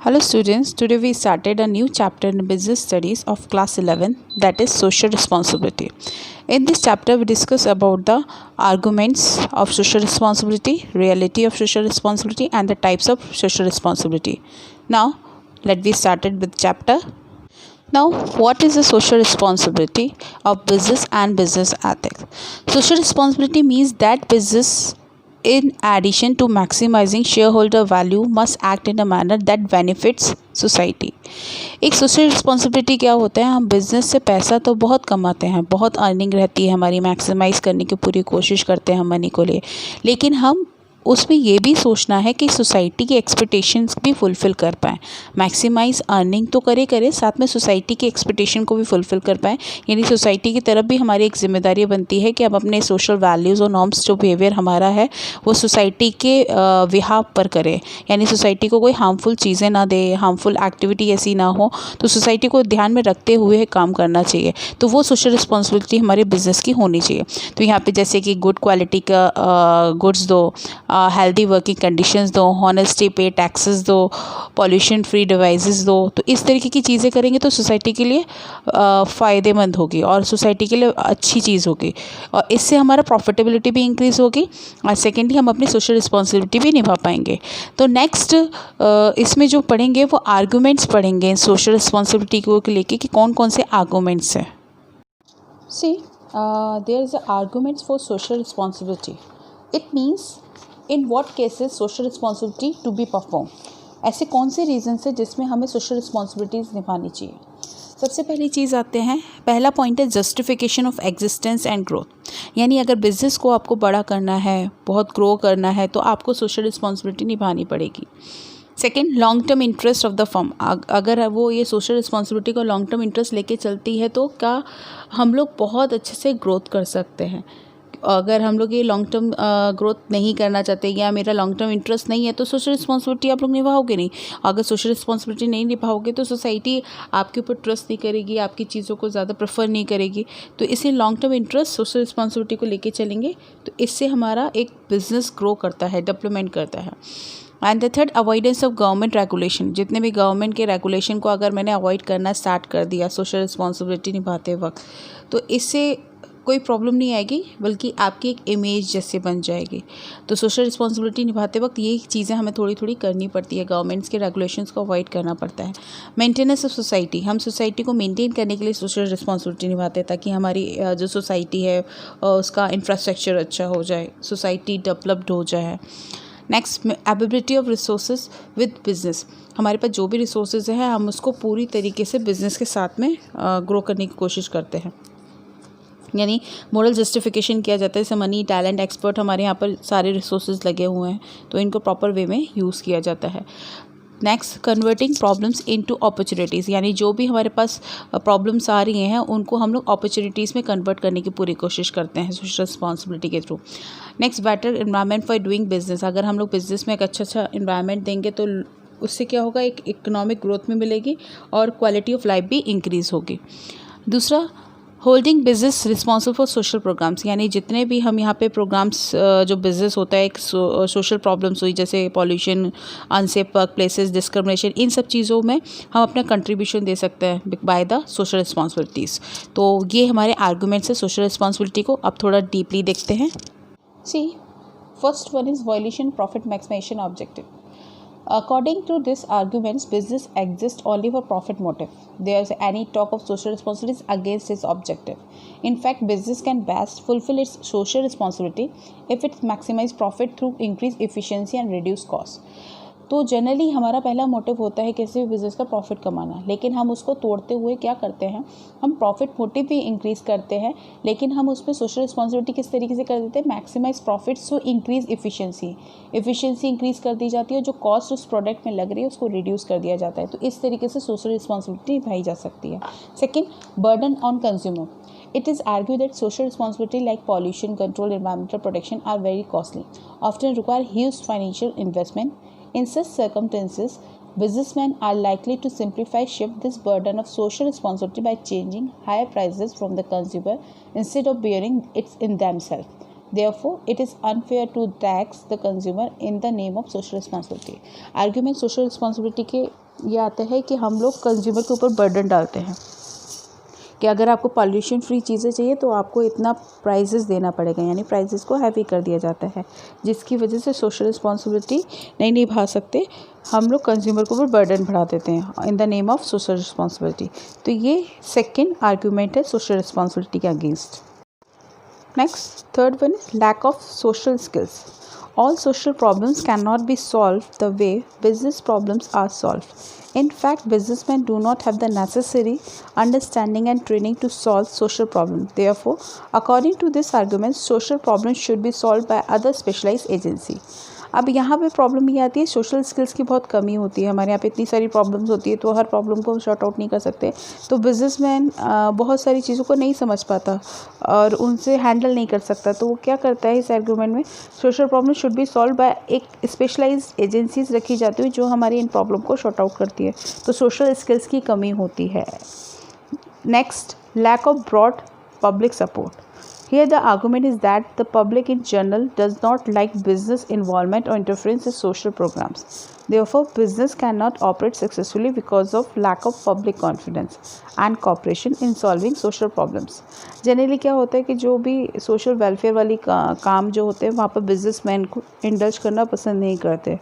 Hello students, today we started a new chapter in business studies of class 11, that is social responsibility. In this chapter we discuss about the arguments of social responsibility, reality of social responsibility and the types of social responsibility. Now let me started with chapter. Now, what is the social responsibility of business and business ethics? Social responsibility means that business, in addition to maximizing shareholder value, must act in a manner that benefits society. एक social responsibility क्या होता है, हम business से पैसा तो बहुत कमाते हैं, बहुत अर्निंग रहती है हमारी, मैक्सिमाइज़ करने की पूरी कोशिश करते हैं हम मनी को लिए, लेकिन हम उसमें ये भी सोचना है कि सोसाइटी की एक्सपेक्टेशंस भी फुलफ़िल कर पाएँ. मैक्सिमाइज़ अर्निंग तो करे साथ में सोसाइटी की एक्सपेक्टेशन को भी फुलफ़िल कर पाएँ. यानी सोसाइटी की तरफ भी हमारी एक जिम्मेदारी बनती है कि हम अपने सोशल वैल्यूज़ और नॉर्म्स, जो बिहेवियर हमारा है वो सोसाइटी के बिहाफ पर करें. यानी सोसाइटी को कोई हार्मफुल चीज़ें ना दे, हार्मफुल एक्टिविटी ऐसी ना हो, तो सोसाइटी को ध्यान में रखते हुए काम करना चाहिए. तो वो सोशल रिस्पॉन्सिबिलिटी हमारे बिज़नेस की होनी चाहिए. तो यहाँ पे जैसे कि गुड क्वालिटी का गुड्स दो, हेल्दी वर्किंग कंडीशंस दो, हॉनेस्टी पे टैक्सेस दो, पॉल्यूशन फ्री डिवाइसेस दो. तो इस तरीके की चीज़ें करेंगे तो सोसाइटी के लिए फ़ायदेमंद होगी और सोसाइटी के लिए अच्छी चीज़ होगी और इससे हमारा प्रॉफिटेबिलिटी भी इंक्रीज़ होगी और सेकेंडली हम अपनी सोशल रिस्पॉन्सिबिलिटी भी निभा पाएंगे. तो नेक्स्ट इसमें जो पढ़ेंगे वो आर्गूमेंट्स पढ़ेंगे सोशल रिस्पॉन्सिबिलिटी को लेके कि कौन कौन से आर्गूमेंट्स हैं. See there is arguments for social responsibility. It means in what cases social responsibility to be perform. ऐसे कौन से रीजंस है जिसमें हमें सोशल रिस्पॉन्सिबिलिटीज़ निभानी चाहिए. सबसे पहली चीज़ आते हैं, पहला पॉइंट है justification of existence and growth. यानी अगर बिज़नेस को आपको बड़ा करना है, बहुत ग्रो करना है, तो आपको सोशल रिस्पॉन्सिबिलिटी निभानी पड़ेगी. Second, long term interest of the firm. अगर वो ये सोशल रिस्पॉन्सिबिलिटी को लॉन्ग टर्म इंटरेस्ट लेके चलती है तो क्या हम लोग बहुत अच्छे से ग्रोथ कर सकते हैं. अगर हम लोग ये लॉन्ग टर्म ग्रोथ नहीं करना चाहते या मेरा लॉन्ग टर्म इंटरेस्ट नहीं है तो सोशल रिस्पॉन्सिबिलिटी आप लोग निभाओगे नहीं. अगर सोशल रिस्पॉन्सिबिलिटी नहीं निभाओगे तो सोसाइटी आपके ऊपर ट्रस्ट नहीं करेगी, आपकी चीज़ों को ज़्यादा प्रेफर नहीं करेगी. तो इसलिए long term interest social responsibility को लेके चलेंगे तो इससे हमारा एक बिज़नेस ग्रो करता है, डेवलपमेंट करता है. And the third, avoidance of government regulation. जितने भी गवर्नमेंट के रेगुलेशन को अगर मैंने अवॉइड करना स्टार्ट कर दिया सोशल रिस्पॉन्सिबिलिटी निभाते वक्त, तो इससे कोई प्रॉब्लम नहीं आएगी बल्कि आपकी एक इमेज जैसे बन जाएगी. तो सोशल रिस्पॉन्सिबिलिटी निभाते वक्त ये चीज़ें हमें थोड़ी थोड़ी करनी पड़ती है, गवर्नमेंट्स के रेगुलेशंस को अवॉइड करना पड़ता है. Maintenance of society. हम सोसाइटी को मेंटेन करने के लिए सोशल रिस्पॉन्सिबिलिटी निभाते हैं ताकि हमारी जो सोसाइटी है उसका इंफ्रास्ट्रक्चर अच्छा हो जाए, सोसाइटी डेवलप्ड हो जाए. Next, availability of resources with business. हमारे पास जो भी रिसोर्सेज है हम उसको पूरी तरीके से बिज़नेस के साथ में ग्रो करने की कोशिश करते हैं. यानी मोरल जस्टिफिकेशन किया जाता है, जैसे मनी, टैलेंट, एक्सपर्ट, हमारे यहाँ पर सारे रिसोर्सेज लगे हुए हैं तो इनको प्रॉपर वे में यूज़ किया जाता है. Next, converting problems into opportunities. यानी जो भी हमारे पास प्रॉब्लम्स आ रही हैं उनको हम लोग अपॉर्चुनिटीज़ में कन्वर्ट करने की पूरी कोशिश करते हैं सोशल रिस्पॉन्सिबिलिटी के through. Next, better environment for doing business. अगर हम लोग बिजनेस में एक अच्छा एनवायरनमेंट देंगे तो उससे क्या होगा, एक इकोनॉमिक ग्रोथ में मिलेगी और क्वालिटी ऑफ लाइफ भी इंक्रीज़ होगी. दूसरा, holding business responsible for social programs. यानी जितने भी हम यहाँ पे प्रोग्राम्स जो बिजनेस होता है, एक सोशल प्रॉब्लम्स हुई जैसे pollution, unsafe work places, discrimination, इन सब चीज़ों में हम अपना कंट्रीब्यूशन दे सकते हैं बाय द सोशल रिस्पॉन्सिबिलिटीज़. तो ये हमारे आर्गूमेंट्स है सोशल रिस्पॉन्सिबिलिटी को. अब थोड़ा डीपली देखते हैं. See, first one is violation profit maximization objective. According to these arguments, business exists only for profit motive. There is any talk of social responsibilities against its objective. In fact, business can best fulfill its social responsibility if it maximizes profit through increased efficiency and reduce costs. तो generally हमारा पहला motive होता है किसी भी business का profit कमाना, लेकिन हम उसको तोड़ते हुए क्या करते हैं, हम प्रॉफिट मोटिव भी इंक्रीज़ करते हैं लेकिन हम उसमें सोशल रिस्पॉन्सिबिलिटी किस तरीके से कर देते हैं, maximise profit so increase efficiency increase कर दी जाती है और जो कॉस्ट उस प्रोडक्ट में लग रही है उसको रिड्यूस कर दिया जाता है. तो इस तरीके से सोशल रिस्पॉन्सिबिलिटी निभाई जा सकती है. Second, burden on consumer. It is argued that social responsibility like pollution control, environmental protection are very costly, often require huge financial investment. In such circumstances, businessmen are likely to shift this burden of social responsibility by changing higher prices from the consumer instead of bearing it in themselves. Therefore, it is unfair to tax the consumer in the name of social responsibility. Argument social responsibility के ये आता है कि हम लोग consumer के ऊपर burden डालते हैं कि अगर आपको पॉल्यूशन फ्री चीज़ें चाहिए तो आपको इतना प्राइजेस देना पड़ेगा, यानी प्राइजेस को हैवी कर दिया जाता है, जिसकी वजह से सोशल रिस्पॉन्सिबिलिटी नहीं निभा सकते। हम लोग कंज्यूमर के ऊपर बर्डन बढ़ा देते हैं in the name of social responsibility. तो ये सेकेंड आर्ग्यूमेंट है सोशल रिस्पॉन्सिबिलिटी के against. Next, third one is lack of social skills. All social problems cannot be solved the way business problems are solved. In fact, businessmen do not have the necessary understanding and training to solve social problems. Therefore, according to this argument, social problems should be solved by other specialized agency. अब यहाँ पे problem ये आती है, social skills की बहुत कमी होती है हमारे यहाँ पे, इतनी सारी प्रॉब्लम्स होती है तो हर प्रॉब्लम को शॉर्ट आउट नहीं कर सकते, तो बिजनेसमैन बहुत सारी चीज़ों को नहीं समझ पाता और उनसे हैंडल नहीं कर सकता, तो वो क्या करता है इस आर्गूमेंट में, social problem should be solved by एक स्पेशलाइज्ड एजेंसीज रखी जाती है जो हमारी इन प्रॉब्लम को शॉर्ट आउट करती है, तो सोशल स्किल्स की कमी होती है। Next, lack of broad public support. Here the argument is that the public in general does not like business involvement or interference in social programs. Therefore, business cannot operate successfully because of lack of public confidence and cooperation in solving social problems. Generally क्या होता है कि जो भी social welfare वाली काम जो होते हैं वहाँ पर businessmen को indulge करना पसंद नहीं करते।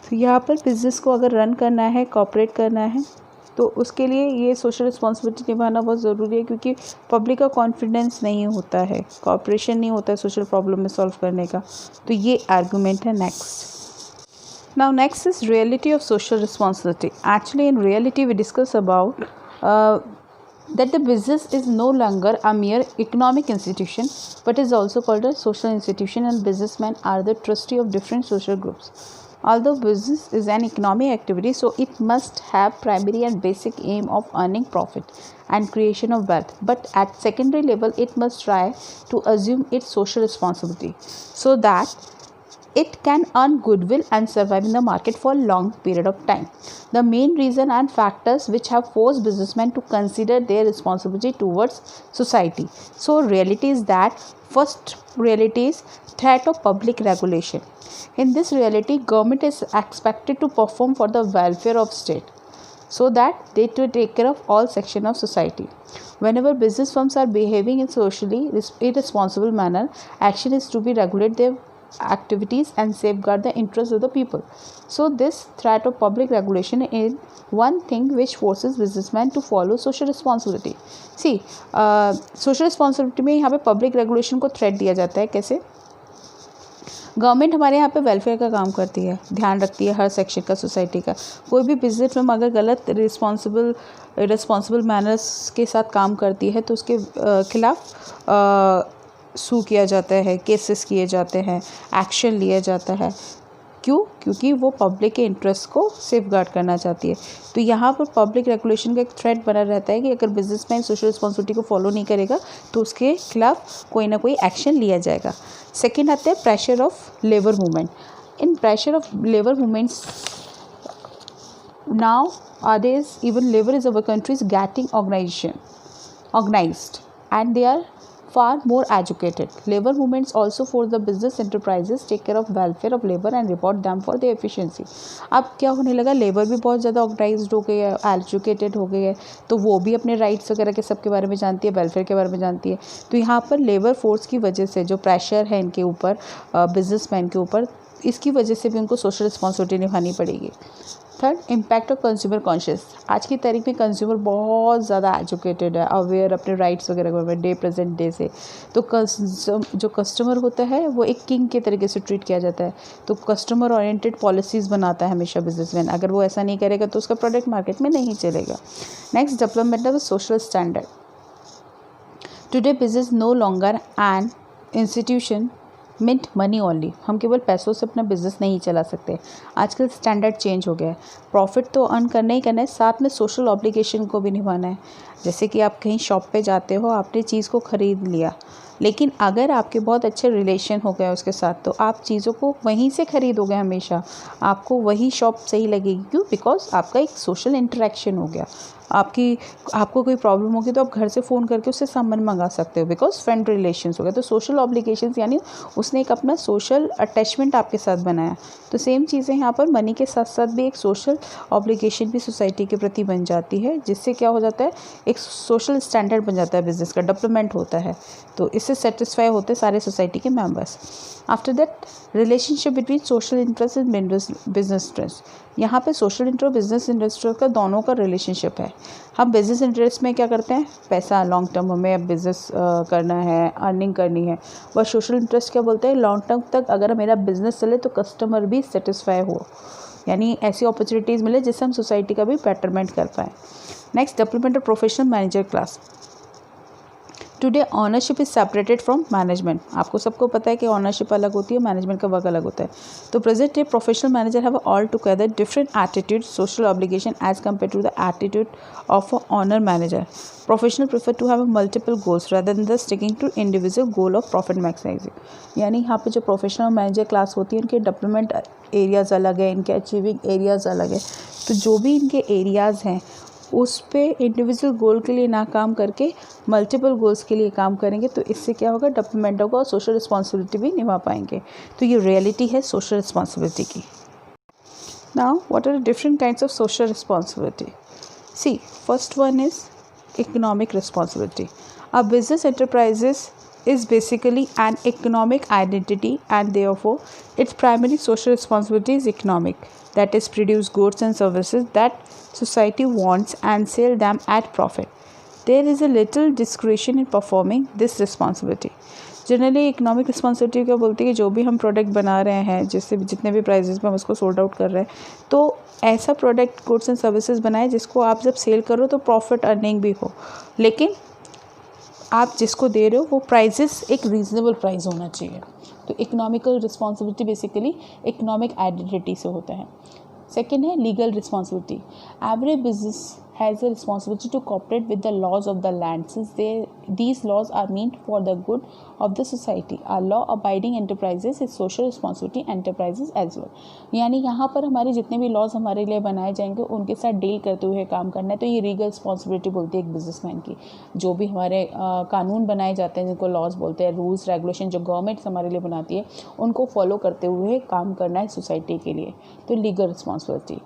तो यहाँ पर business को अगर run करना है, cooperate करना है, तो उसके लिए ये सोशल रिस्पॉन्सिबिलिटी निभाना बहुत ज़रूरी है, क्योंकि पब्लिक का कॉन्फिडेंस नहीं होता है, कॉपरेशन नहीं होता है सोशल प्रॉब्लम में सॉल्व करने का, तो ये आर्गूमेंट है। Next, now next is reality of social responsibility. Actually in reality we discuss about that the business is no longer a mere economic institution but is also called a social institution, and businessmen are the trustee of different social groups. Although business is an economic activity, so it must have primary and basic aim of earning profit and creation of wealth, but at secondary level it must try to assume its social responsibility so that it can earn goodwill and survive in the market for a long period of time. The main reason and factors which have forced businessmen to consider their responsibility towards society. So reality is that, first reality is threat of public regulation. In this reality, government is expected to perform for the welfare of state so that they to take care of all sections of society. Whenever business firms are behaving in socially irresponsible manner, action is to be regulate their activities and safeguard the interests of the people. So this threat of public regulation is one thing which forces businessmen to follow social responsibility. See, social responsibility में यहाँ पे public regulation को threat दिया जाता है। कैसे? Government हमारे यहाँ पे वेलफेयर का काम करती है, ध्यान रखती है हर सेक्शन का सोसाइटी का। कोई भी बिजनेस फर्म अगर गलत रिस्पॉन्सिबल मैनर्स के साथ काम करती है तो उसके खिलाफ सू किया जाता है, केसेस किए जाते हैं, एक्शन लिया जाता है। क्यों? क्योंकि वो पब्लिक के इंटरेस्ट को सेफगार्ड करना चाहती है। तो यहाँ पर पब्लिक रेगुलेशन का एक थ्रेट बना रहता है कि अगर बिजनेसमैन सोशल रिस्पॉन्सिबिलिटी को फॉलो नहीं करेगा तो उसके खिलाफ कोई ना कोई एक्शन लिया जाएगा। सेकेंड आता है pressure of labour movement. In pressure of labour movements now nowadays even labor is our country is getting organized and they are far more educated. Labor movements also force the business enterprises take care of welfare of labor and report them for their efficiency. अब क्या होने लगा, labour भी बहुत ज़्यादा organised हो गई है, एजुकेटेड हो गई है, तो वो भी अपने राइट्स वगैरह के सब के बारे में जानती है, वेलफेयर के बारे में जानती है। तो यहाँ पर लेबर फोर्स की वजह से जो प्रेशर है इनके ऊपर, बिजनेसमैन के ऊपर, इसकी वजह से भी उनको सोशल रिस्पॉन्सिबिलिटी निभानी पड़ेगी। Third, impact of consumer conscious. आज की तारीख में कंज्यूमर बहुत ज़्यादा एजुकेटेड है, अवेयर अपने राइट्स वगैरह में डे प्रेजेंट डे से। तो जो कस्टमर होता है वो एक किंग के तरीके से ट्रीट किया जाता है। तो कस्टमर ओरिएंटेड पॉलिसीज़ बनाता है हमेशा बिजनेसमैन। अगर वो ऐसा नहीं करेगा तो उसका प्रोडक्ट मार्केट में नहीं चलेगा। Next, development of social standard. Today business no longer an institution mint money only. हम केवल पैसों से अपना बिजनेस नहीं चला सकते। आजकल स्टैंडर्ड चेंज हो गया है। प्रॉफिट तो अर्न करना ही करना है, साथ में सोशल ऑब्लिगेशन को भी निभाना है। जैसे कि आप कहीं शॉप पे जाते हो, आपने चीज़ को ख़रीद लिया, लेकिन अगर आपके बहुत अच्छे रिलेशन हो गए उसके साथ तो आप चीज़ों को वहीं से ख़रीदोगे हमेशा, आपको वही शॉप सही लगेगी। क्यों? बिकॉज आपका एक सोशल इंटरेक्शन हो गया। आपको कोई प्रॉब्लम होगी तो आप घर से फ़ोन करके उससे सामान मंगा सकते हो, बिकॉज फ्रेंड रिलेशंस हो गया। तो सोशल ऑब्लिगेशंस यानी उसने एक अपना सोशल अटैचमेंट आपके साथ बनाया। तो सेम चीज़ें यहाँ पर मनी के साथ साथ भी एक सोशल ऑब्लिगेशन भी सोसाइटी के प्रति बन जाती है, जिससे क्या हो जाता है, एक सोशल स्टैंडर्ड बन जाता है, बिजनेस का डेवलपमेंट होता है। तो इससे सेटिस्फाई होते हैं सारे सोसाइटी के members. After that, relationship between social interest and business interest. यहाँ पे सोशल इंटरेस्ट बिजनेस इंटरेस्ट का दोनों का रिलेशनशिप है। हम बिजनेस इंटरेस्ट में क्या करते हैं, पैसा लॉन्ग टर्म हमें बिजनेस करना है, अर्निंग करनी है। बट सोशल इंटरेस्ट क्या बोलते हैं, लॉन्ग टर्म तक अगर मेरा बिजनेस चले तो कस्टमर भी सेटिस्फाई हो, यानी ऐसी अपॉर्चुनिटीज़ मिले जिससे हम सोसाइटी का भी बेटरमेंट कर पाएँ। Next, development of professional manager class. Today ownership is separated from management. आपको सबको पता है कि ऑनरशिप अलग होती है, मैनेजमेंट का वर्क अलग होता है। तो present day professional manager have all together different attitude, social obligation as compare to the attitude of a owner manager. Professional prefer to have multiple goals rather than the sticking to individual goal of profit maximising. यानी यहाँ पे जो professional manager class होती है, उनके development areas अलग है, इनके अचीविंग एरियाज़ अलग है। तो जो भी इनके एरियाज़ हैं उस पे इंडिविजुअल गोल के लिए ना काम करके मल्टीपल गोल्स के लिए काम करेंगे, तो इससे क्या होगा, डेवलपमेंट होगा और सोशल रिस्पॉन्सिबिलिटी भी निभा पाएंगे। तो ये रियलिटी है सोशल रिस्पॉन्सिबिलिटी की। Now what are different kinds of social responsibility? See, first one is economic responsibility. A business enterprises is basically an economic identity, and therefore its primary social responsibility is economic, that is produce goods and services that society wants and sell them at profit. There is a little discretion in performing this responsibility. Generally economic responsibility क्या बोलती है, जो भी हम product बना रहे हैं, जिससे जितने भी प्राइजेस में हम उसको सोल्ड आउट कर रहे हैं, तो ऐसा प्रोडक्ट गुड्स एंड सर्विसेज बनाए जिसको आप जब सेल करो तो प्रॉफिट अर्निंग भी हो, लेकिन आप जिसको दे रहे हो वो प्राइजेस एक रीज़नेबल प्राइस होना चाहिए। तो economical responsibility basically economic identity से होता है। सेकेंड है legal responsibility. Every business has a responsibility to cooperate with the laws of the land, since these laws are meant for the good of the society. Our law abiding enterprises is social responsibility enterprises as well. यानी यहाँ पर हमारे जितने भी laws हमारे लिए बनाए जाएंगे उनके साथ डील करते हुए काम करना है। तो ये लीगल रिस्पॉन्सिबिलिटी बोलती है एक बिजनेसमैन की। जो भी हमारे कानून बनाए जाते हैं, जिनको लॉज बोलते हैं, रूल्स रेगुलेशन जो गवर्नमेंट हमारे लिए बनाती है, उनको फॉलो करते हुए काम करना है सोसाइटी के लिए। तो legal responsibility.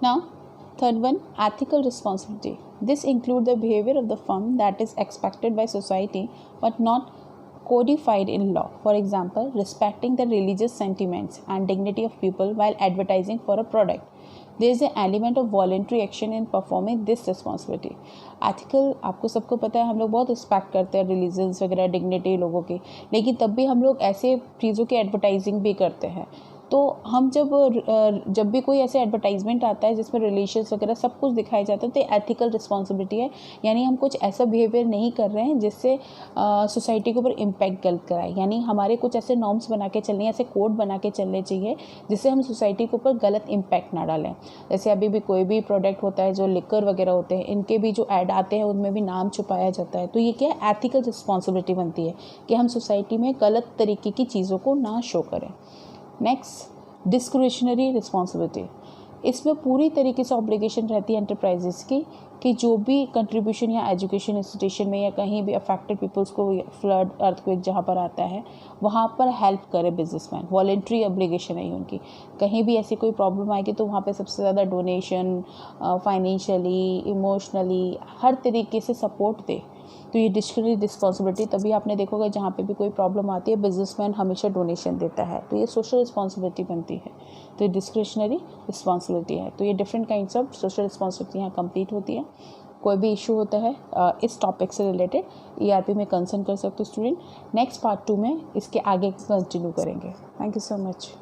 Now third one, ethical responsibility. This includes the behavior of the firm that is expected by society but not codified in law. For example, respecting the religious sentiments and dignity of people while advertising for a product. There is an element of voluntary action in performing this responsibility. Ethical, आपको सबको पता है, हम लोग बहुत respect करते हैं religions वगैरह, डिग्निटी लोगों की, लेकिन तब भी हम लोग ऐसे चीज़ों की एडवर्टाइजिंग भी करते हैं। तो हम जब भी कोई ऐसे एडवर्टाइजमेंट आता है जिसमें रिलेशंस वगैरह सब कुछ दिखाया जाता है, तो एथिकल रिस्पॉन्सिबिलिटी है। यानी हम कुछ ऐसा बिहेवियर नहीं कर रहे हैं जिससे सोसाइटी के ऊपर इम्पैक्ट गलत कराए। यानी हमारे कुछ ऐसे नॉर्म्स बना के चलने, ऐसे कोड बना के चलने चाहिए जिससे हम सोसाइटी के ऊपर गलत इम्पैक्ट ना डालें। जैसे अभी भी कोई भी प्रोडक्ट होता है, जो लिकर वगैरह होते हैं, इनके भी जो ऐड आते हैं उनमें भी नाम छुपाया जाता है। तो ये क्या है, एथिकल रिस्पॉन्सिबिलिटी बनती है कि हम सोसाइटी में गलत तरीके की चीज़ों को ना शो करें। Next, discretionary responsibility. इसमें पूरी तरीके से ऑब्लिगेशन रहती है एंटरप्राइजेस की कि जो भी कंट्रीब्यूशन या एजुकेशन इंस्टीट्यूशन में या कहीं भी अफेक्टेड पीपल्स को फ्लड अर्थक्वेक जहाँ पर आता है वहाँ पर हेल्प करे बिजनेसमैन। वॉलेंट्री ऑब्लिगेशन है उनकी। कहीं भी ऐसी कोई प्रॉब्लम आएगी तो वहाँ पे सबसे ज़्यादा डोनेशन, फाइनेंशियली, इमोशनली, हर तरीके से सपोर्ट दे। तो ये डिस्क्रिशनरी रिस्पॉन्सिबिलिटी, तभी आपने देखोगे जहाँ पे भी कोई प्रॉब्लम आती है बिजनेसमैन हमेशा डोनेशन देता है, तो ये सोशल रिस्पॉन्सिबिलिटी बनती है। तो ये डिस्क्रिशनरी रिस्पॉन्सिबिलिटी है। तो ये different kinds of social responsibility यहाँ कंप्लीट होती है। कोई भी इशू होता है इस टॉपिक से रिलेटेड ERP में कंसर्न कर सकते हो स्टूडेंट। नेक्स्ट पार्ट 2 में इसके आगे कंटिन्यू करेंगे। Thank you so much.